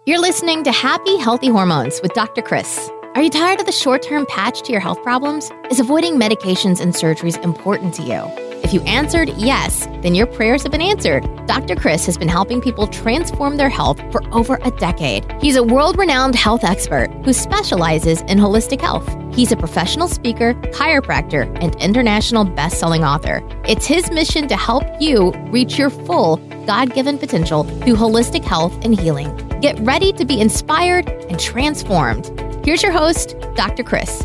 You're listening to Happy Healthy Hormones with Dr. Chris. Are you tired of the short-term patch to your health problems? Is avoiding medications and surgeries important to you? If you answered yes, then your prayers have been answered. Dr. Chris has been helping people transform their health for over a decade. He's a world-renowned health expert who specializes in holistic health. He's a professional speaker, chiropractor, and international best-selling author. It's his mission to help you reach your full God-given potential through holistic health and healing. Get ready to be inspired and transformed. Here's your host, Dr. Chris.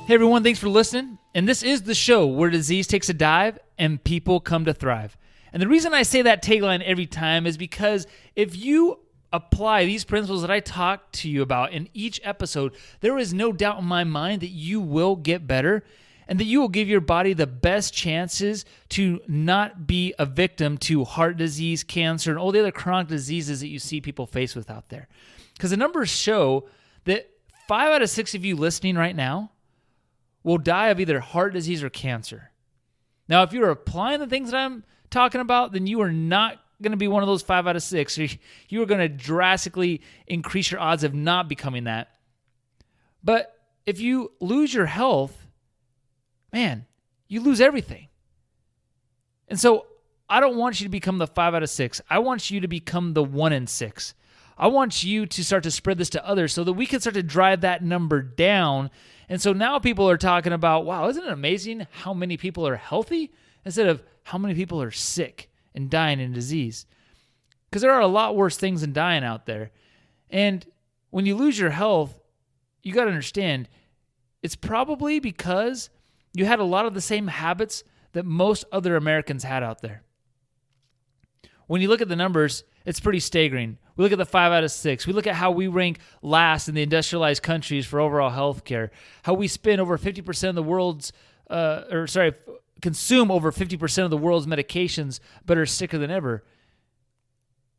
Hey everyone, thanks for listening. And this is the show where disease takes a dive and people come to thrive. And the reason I say that tagline every time is because if you apply these principles that I talk to you about in each episode, there is no doubt in my mind that you will get better and that you will give your body the best chances to not be a victim to heart disease, cancer, and all the other chronic diseases that you see people face with out there. Because the numbers show that 5 out of 6 of you listening right now will die of either heart disease or cancer. Now, if you're applying the things that I'm talking about, then you are not going to be one of those 5 out of 6. You are going to drastically increase your odds of not becoming that. But if you lose your health, man, you lose everything. And so I don't want you to become the 5 out of 6. I want you to become the 1 in 6. I want you to start to spread this to others so that we can start to drive that number down. And so now people are talking about, wow, isn't it amazing how many people are healthy instead of how many people are sick and dying in disease? Because there are a lot worse things than dying out there. And when you lose your health, you got to understand, it's probably because you had a lot of the same habits that most other Americans had out there. When you look at the numbers, it's pretty staggering. We look at the 5 out of 6. We look at how we rank last in the industrialized countries for overall health care, how we spend over 50% of the world's, consume over 50% of the world's medications, but are sicker than ever.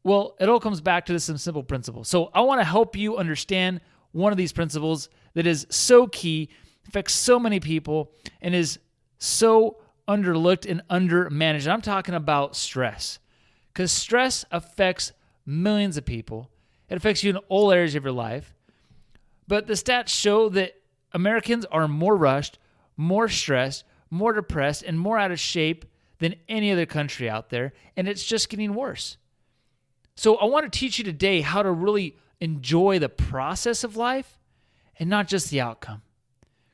Well, it all comes back to some simple principles. So I want to help you understand one of these principles that is so key, affects so many people, and is so underlooked and undermanaged. I'm talking about stress. Because stress affects millions of people. It affects you in all areas of your life. But the stats show that Americans are more rushed, more stressed, more depressed, and more out of shape than any other country out there. And it's just getting worse. So I want to teach you today how to really enjoy the process of life and not just the outcome.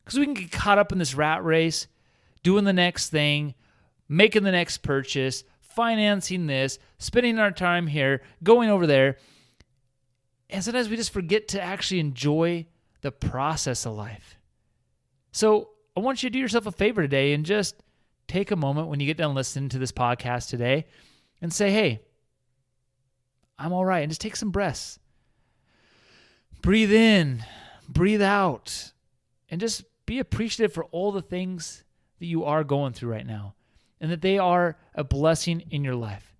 Because we can get caught up in this rat race, doing the next thing, making the next purchase, financing this, spending our time here, going over there. And sometimes we just forget to actually enjoy the process of life. So I want you to do yourself a favor today and just take a moment when you get done listening to this podcast today and say, hey, I'm all right. And just take some breaths. Breathe in, breathe out, and just be appreciative for all the things that you are going through right now, and that they are a blessing in your life.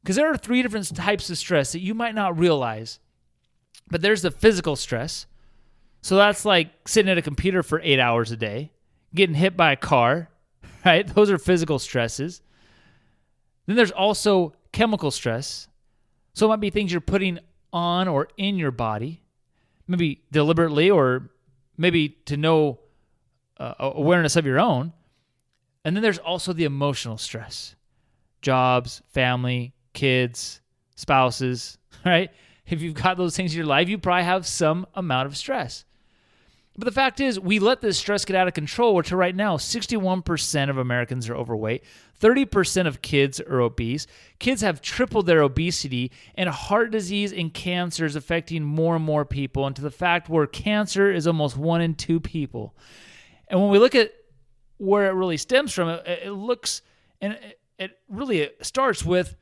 Because there are 3 different types of stress that you might not realize. But there's the physical stress. So that's like sitting at a computer for 8 hours a day, getting hit by a car, right? Those are physical stresses. Then there's also chemical stress. So it might be things you're putting on or in your body, maybe deliberately or maybe to no awareness of your own. And then there's also the emotional stress. Jobs, family, kids, spouses, right? If you've got those things in your life, you probably have some amount of stress. But the fact is, we let this stress get out of control, which right now, 61% of Americans are overweight, 30% of kids are obese. Kids have tripled their obesity, and heart disease and cancer is affecting more and more people, and to the fact where cancer is almost 1 in 2 people. And when we look at where it really stems from, it looks, and it really starts with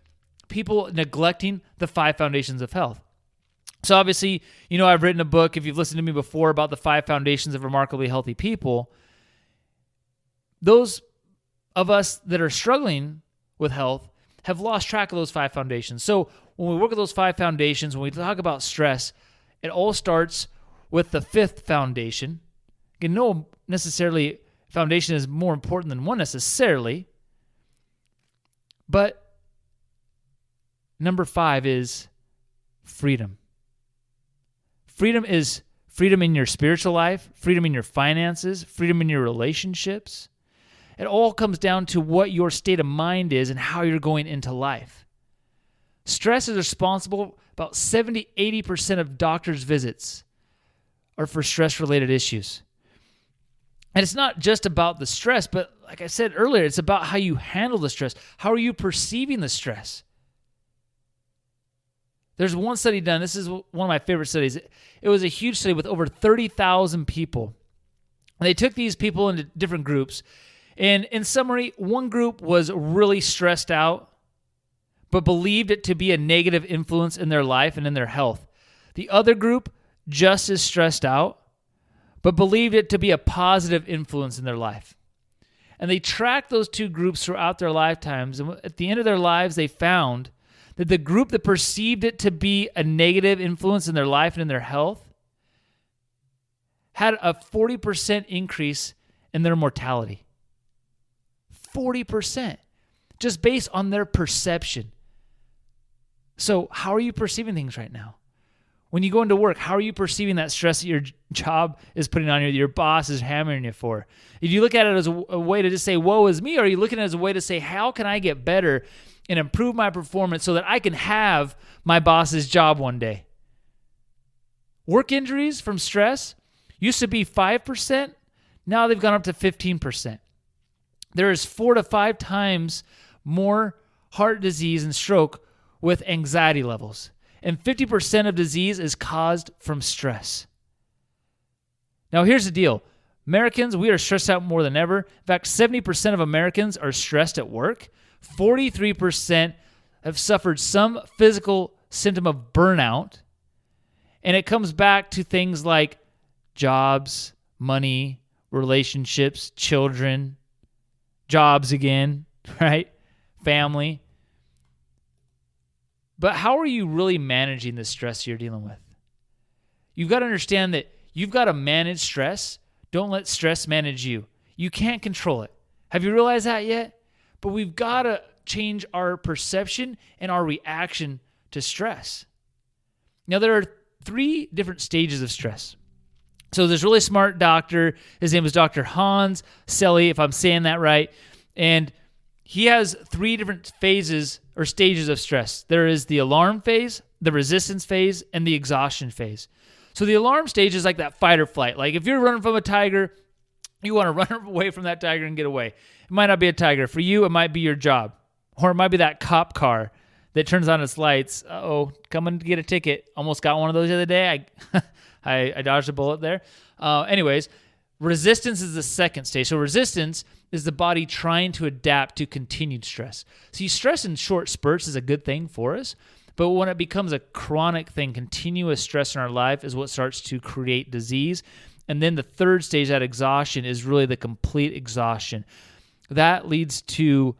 people neglecting the 5 foundations of health. So obviously, I've written a book, if you've listened to me before, about the 5 foundations of remarkably healthy people. Those of us that are struggling with health have lost track of those 5 foundations. So when we work at those 5 foundations, when we talk about stress, it all starts with the 5th foundation. Again, no necessarily foundation is more important than one necessarily, But number 5 is freedom. Freedom is freedom in your spiritual life, freedom in your finances, freedom in your relationships. It all comes down to what your state of mind is and how you're going into life. Stress is responsible about 70-80% of doctors' visits are for stress-related issues. And it's not just about the stress, but like I said earlier, it's about how you handle the stress. How are you perceiving the stress? There's one study done. This is one of my favorite studies. It was a huge study with over 30,000 people. And they took these people into different groups. And in summary, one group was really stressed out, but believed it to be a negative influence in their life and in their health. The other group, just as stressed out, but believed it to be a positive influence in their life. And they tracked those two groups throughout their lifetimes. And at the end of their lives, they found that the group that perceived it to be a negative influence in their life and in their health had a 40% increase in their mortality. 40%, just based on their perception. So how are you perceiving things right now? When you go into work, how are you perceiving that stress that your job is putting on you, that your boss is hammering you for? If you look at it as a way to just say, woe is me, or are you looking at it as a way to say, how can I get better and improve my performance so that I can have my boss's job one day? Work injuries from stress used to be 5%. Now they've gone up to 15%. There is 4 to 5 times more heart disease and stroke with anxiety levels. And 50% of disease is caused from stress. Now, here's the deal. Americans, we are stressed out more than ever. In fact, 70% of Americans are stressed at work. 43% have suffered some physical symptom of burnout. And it comes back to things like jobs, money, relationships, children, jobs again, right? Family. But how are you really managing the stress you're dealing with? You've got to understand that you've got to manage stress. Don't let stress manage you. You can't control it. Have you realized that yet? But we've got to change our perception and our reaction to stress. Now, there are 3 different stages of stress. So this really smart doctor, his name is Dr. Hans Selye, if I'm saying that right, and he has 3 different phases or stages of stress. There is the alarm phase, the resistance phase, and the exhaustion phase. So the alarm stage is like that fight or flight. Like if you're running from a tiger, you want to run away from that tiger and get away. It might not be a tiger. For you, it might be your job. Or it might be that cop car that turns on its lights. Uh-oh, coming to get a ticket. Almost got one of those the other day. I dodged a bullet there. Anyways, resistance is the second stage. So resistance is the body trying to adapt to continued stress. See, stress in short spurts is a good thing for us, but when it becomes a chronic thing, continuous stress in our life is what starts to create disease. And then the third stage, that exhaustion, is really the complete exhaustion. That leads to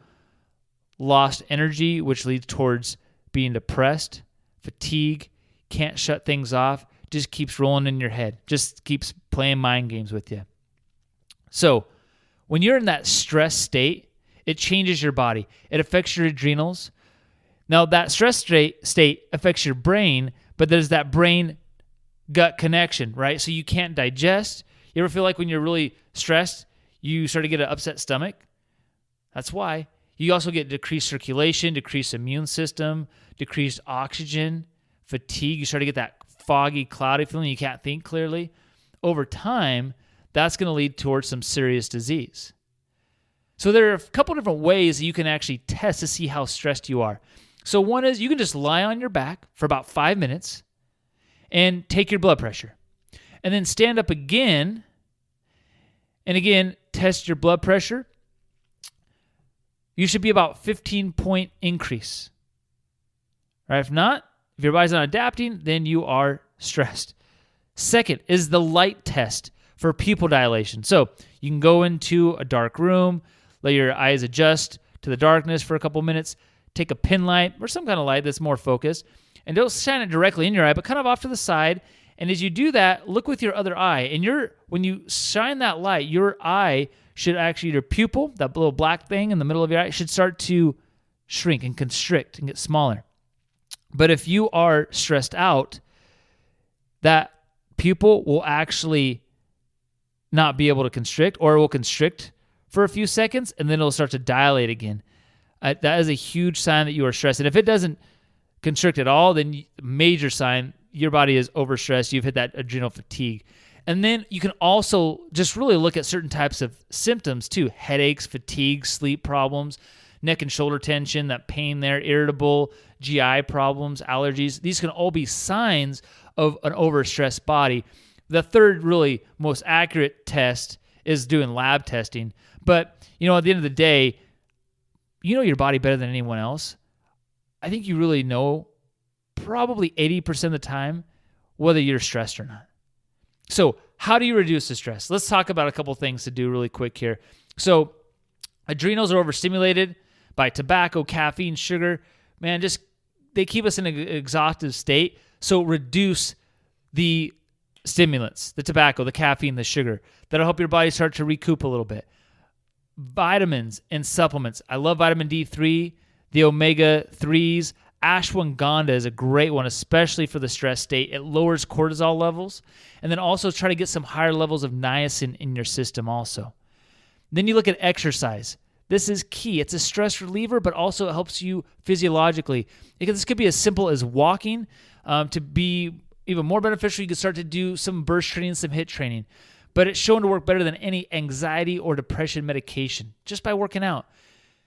lost energy, which leads towards being depressed, fatigue, can't shut things off, just keeps rolling in your head, just keeps playing mind games with you. So when you're in that stress state, it changes your body. It affects your adrenals. Now, that stress state affects your brain, but there's that brain-gut connection, right? So you can't digest. You ever feel like when you're really stressed, you start to get an upset stomach? That's why. You also get decreased circulation, decreased immune system, decreased oxygen, fatigue. You start to get that foggy, cloudy feeling. You can't think clearly. Over time, that's going to lead towards some serious disease. So there are a couple different ways that you can actually test to see how stressed you are. So one is you can just lie on your back for about 5 minutes and take your blood pressure. And then stand up again and again test your blood pressure. You should be about 15-point increase. Right? If not, if your body's not adapting, then you are stressed. Second is the light test for pupil dilation. So you can go into a dark room, let your eyes adjust to the darkness for a couple minutes, take a pin light or some kind of light that's more focused, and don't shine it directly in your eye, but kind of off to the side. And as you do that, look with your other eye. And when you shine that light, your eye should actually, your pupil, that little black thing in the middle of your eye, should start to shrink and constrict and get smaller. But if you are stressed out, that pupil will actually not be able to constrict, or it will constrict for a few seconds and then it'll start to dilate again. That is a huge sign that you are stressed. And if it doesn't constrict at all, then major sign your body is overstressed. You've hit that adrenal fatigue. And then you can also just really look at certain types of symptoms too. Headaches, fatigue, sleep problems, neck and shoulder tension, that pain there, irritable, GI problems, allergies. These can all be signs of an overstressed body. The third really most accurate test is doing lab testing. But, at the end of the day, you know your body better than anyone else. I think you really know probably 80% of the time whether you're stressed or not. So how do you reduce the stress? Let's talk about a couple things to do really quick here. So adrenals are overstimulated by tobacco, caffeine, sugar. Man, they keep us in an exhaustive state. So reduce the stimulants, the tobacco, the caffeine, the sugar. That'll help your body start to recoup a little bit. Vitamins and supplements. I love vitamin D3, the omega-3s. Ashwagandha is a great one, especially for the stress state. It lowers cortisol levels. And then also try to get some higher levels of niacin in your system also. Then you look at exercise. This is key. It's a stress reliever, but also it helps you physiologically. This could be as simple as walking. To be even more beneficial, you can start to do some burst training, some HIIT training. But it's shown to work better than any anxiety or depression medication just by working out.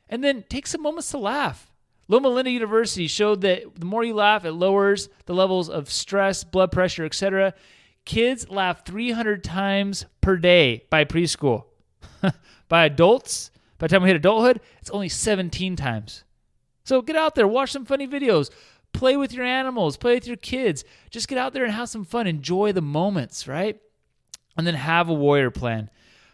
And then take some moments to laugh. Loma Linda University showed that the more you laugh, it lowers the levels of stress, blood pressure, etc. Kids laugh 300 times per day by preschool. By adults, by the time we hit adulthood, it's only 17 times. So get out there, watch some funny videos, play with your animals, play with your kids. Just get out there and have some fun. Enjoy the moments, right? And then have a warrior plan.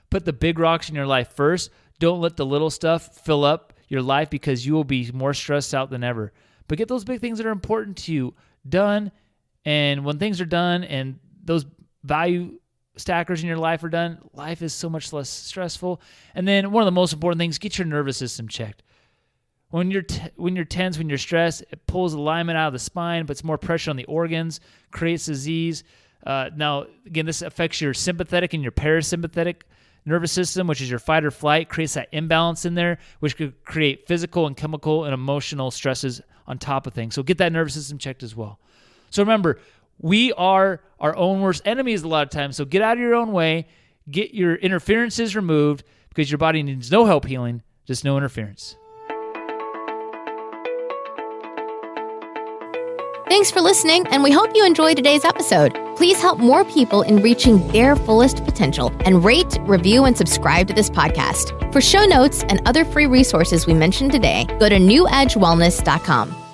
Put the big rocks in your life first. Don't let the little stuff fill up your life because you will be more stressed out than ever. But get those big things that are important to you done. And when things are done and those value stackers in your life are done, life is so much less stressful. And then one of the most important things, get your nervous system checked. When you're tense, when you're stressed, it pulls alignment out of the spine, puts more pressure on the organs, creates disease. Now, again, this affects your sympathetic and your parasympathetic nervous system, which is your fight or flight, creates that imbalance in there, which could create physical and chemical and emotional stresses on top of things. So get that nervous system checked as well. So remember, we are our own worst enemies a lot of times. So get out of your own way, get your interferences removed because your body needs no help healing, just no interference. Thanks for listening, and we hope you enjoyed today's episode. Please help more people in reaching their fullest potential and rate, review, and subscribe to this podcast. For show notes and other free resources we mentioned today, go to newedgewellness.com.